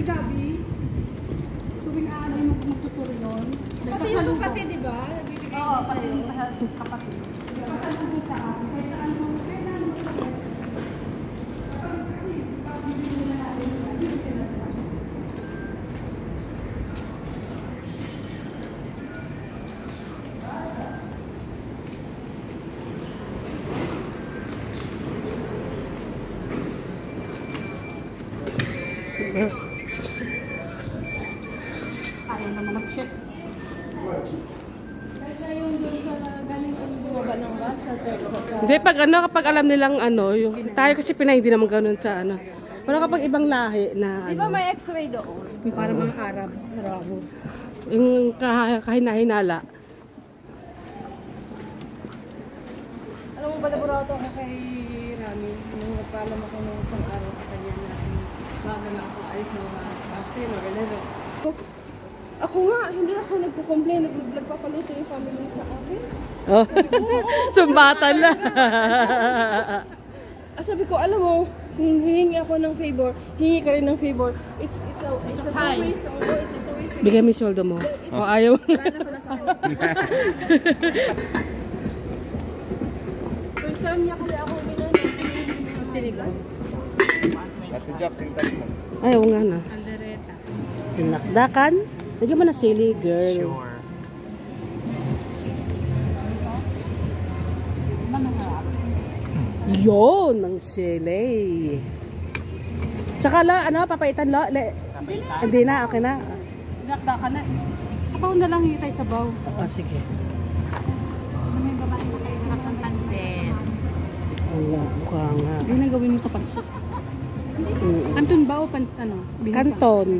Gabi. Tuwing ano yung magtuturo yun. Pati yung kapatid, di ba? Oo, pati yung kapatid. Nagpapalubo sa akin. Kaya ano, ayaw naman mag-check. Kaya yung doon sa galing kung bumaba ng bus sa hindi, pag ano, kapag alam nilang ano, yung tayo kasi Pinay, hindi naman ganun sa ano. Pero kapag ibang lahi na di ba may x-ray doon? yung para mga Arab, yung kahinahinala. Alam mo ba, naburato ako kay Rami nung nagpaalam ako nung isang araw sa kanya na bago na ako alis ng pastel o ganito. Ako nga, hindi ako nagko-complain, nagpapaluto yung family sa akin. Oh, sumbatan na. Sabi ko, alam mo, hihingi ako ng favor, hingi ka rin ng favor. It's a two-ways. Bigay mo yung sweldo mo. O ayaw. First time niya kasi ako ginano. Sinigang. Ate Jack, singtan mo. Ayaw nga na. Aldereta. Pinakdakan. Lagyan mo na sili, girl. Sure. Yun, ng sili. Tsaka la, ano, papaitan lo. Hindi na, okay na. Pinakdakan na. Sabaw na lang hitay sabaw. Oh, sige. May babae na kayo harap ng pansit. Allah, mukha nga. Hindi na gawin mo sa pansit. Kanton ba o ano? Kanton.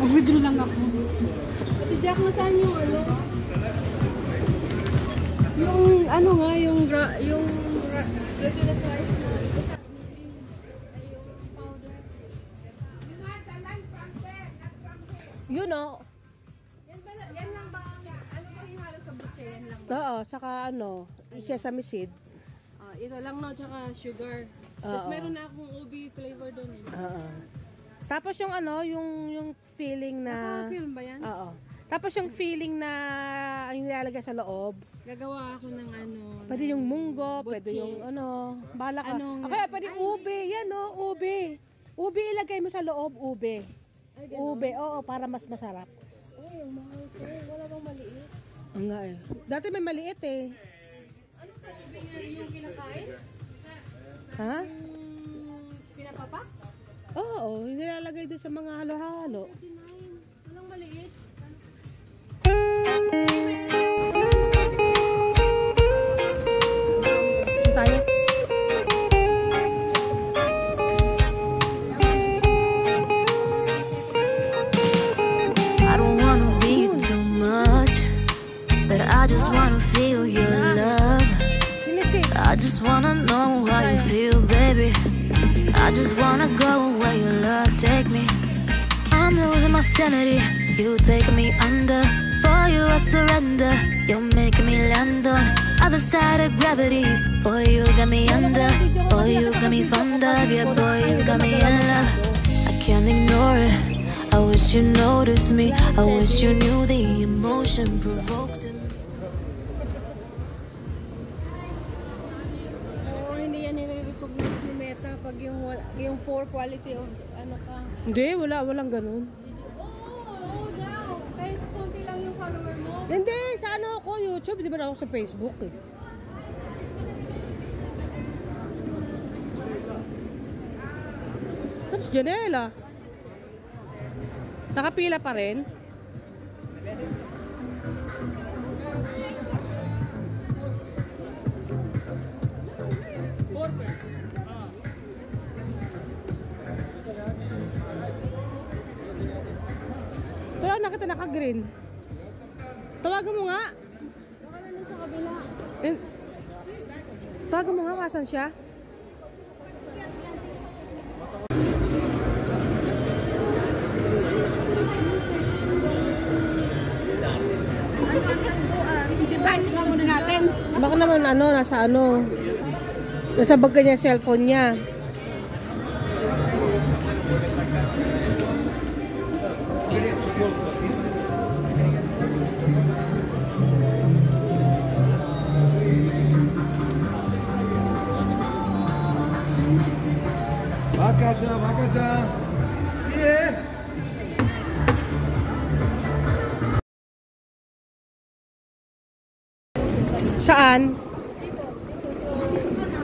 Mag-withdraw lang ako. Ate Jack, nasaan yung ano? Yung ano nga, yung regular price na. You know. Yan lang ba? Ano ba yung halos sa butche? Yan lang ba? Oo, saka ano, sesame seed. Ito lang no, tsaka sugar. Tapos meron na akong ubi flavor doon eh. Oo. Tapos yung ano, yung feeling na... Naka-film ba yan? Oo. Tapos yung feeling na yung nilalagay sa loob. Gagawa ako ng ano... Pwede yung munggo, pwede yung ano, bala ka. Okay, pwede ube, yan o, ube. Ube ilagay mo sa loob, ube. Ube, oo, para mas masarap. Ay, ang mahal ko. Wala bang maliit? Ang nga eh. Dati may maliit eh. Ano ka ube nga yung kinakain? Ha? Pinapapak? Oo, nilalagay doon sa mga halo-halo. Walang maliit. Tayo. I don't wanna be too much, but I just wanna feel your love. I just wanna know how you feel, baby. I just wanna go where your love take me. I'm losing my sanity, you taking me under. For you I surrender, you're making me land on other side of gravity. Boy, you got me under, boy, you notice me. I wish you knew the emotion provoked in me. Oo, hindi yan nire-recognize ni Meta pag yung poor quality of ano ka. Hindi, walang ganun. Oo daw. Kahit konti lang yung follower mo. Hindi, sa ano ako, YouTube, di ba na ako sa Facebook eh. Tapos Janela. Nakapila pa rin. Kaya nakita naka-green. Tawagan mo nga. Baka na sa kabila. Tawagan mo nga, kasan siya? Baka naman ano, nasa ano. Nasa bag niya, cellphone niya. Makasa. Yeah. Saan?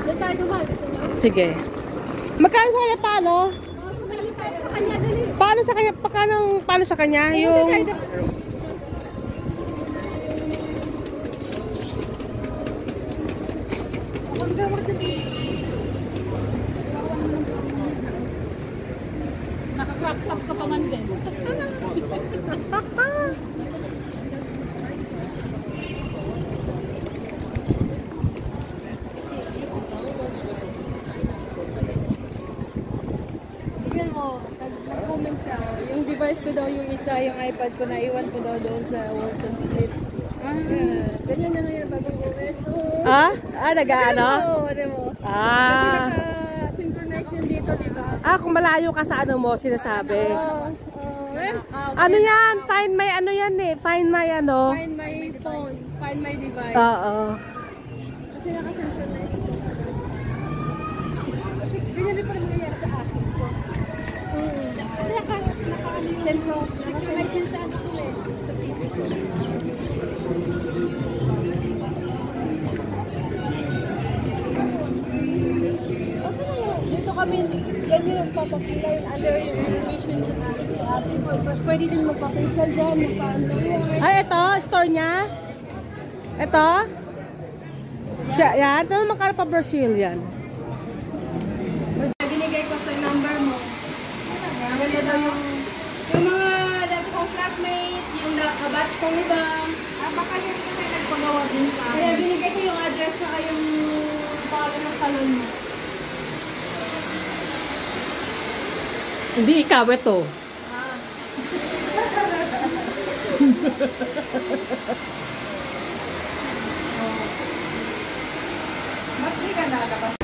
Doon tayo dumaan. Gusto niyo? Sige. Magkano sa kanya paano? Sumali tayo sa kanya, dali. Paano sa kanya? Paano sa kanya? Yung... Naka-crop ka pa man din. Tignan mo, nag-comment siya. Yung device ko daw yung isa, yung iPad ko, naiwan ko daw doon sa Wilson Street. Ganyan na ngayon bagong OS. Ah? Nag-ano? Oo, ano mo. Kasi naka-synchronize yun dito, diba? Kung malayo ka sa ano mo, sinasabi. Ano Okay. yan? Find my ano yan eh. Find my ano. Find my phone. Find my device. Oo. Kasi naka-synchronize. Binili pa rin nangyayari sa akin ko. Kasi naka-synchronize yun sa akin ko eh. Dito kami, yan yung nagpapakila yung under yung information ng ating pwede din magpapakila dyan, magpa-under yun. Ay, ito? Store niya? Ito? Siya, yan. Ito makara pa Brazilian. Binigay ko sa number mo. Wala daw yung mga dati kong flatmate, yung nakabatch kong iba. Baka yun kasi nagpagawa din sa akin. Kaya binigay ko yung address na yung pangalan ng salon mo. Hindi ikaw, ito. Mas di ka nalabas.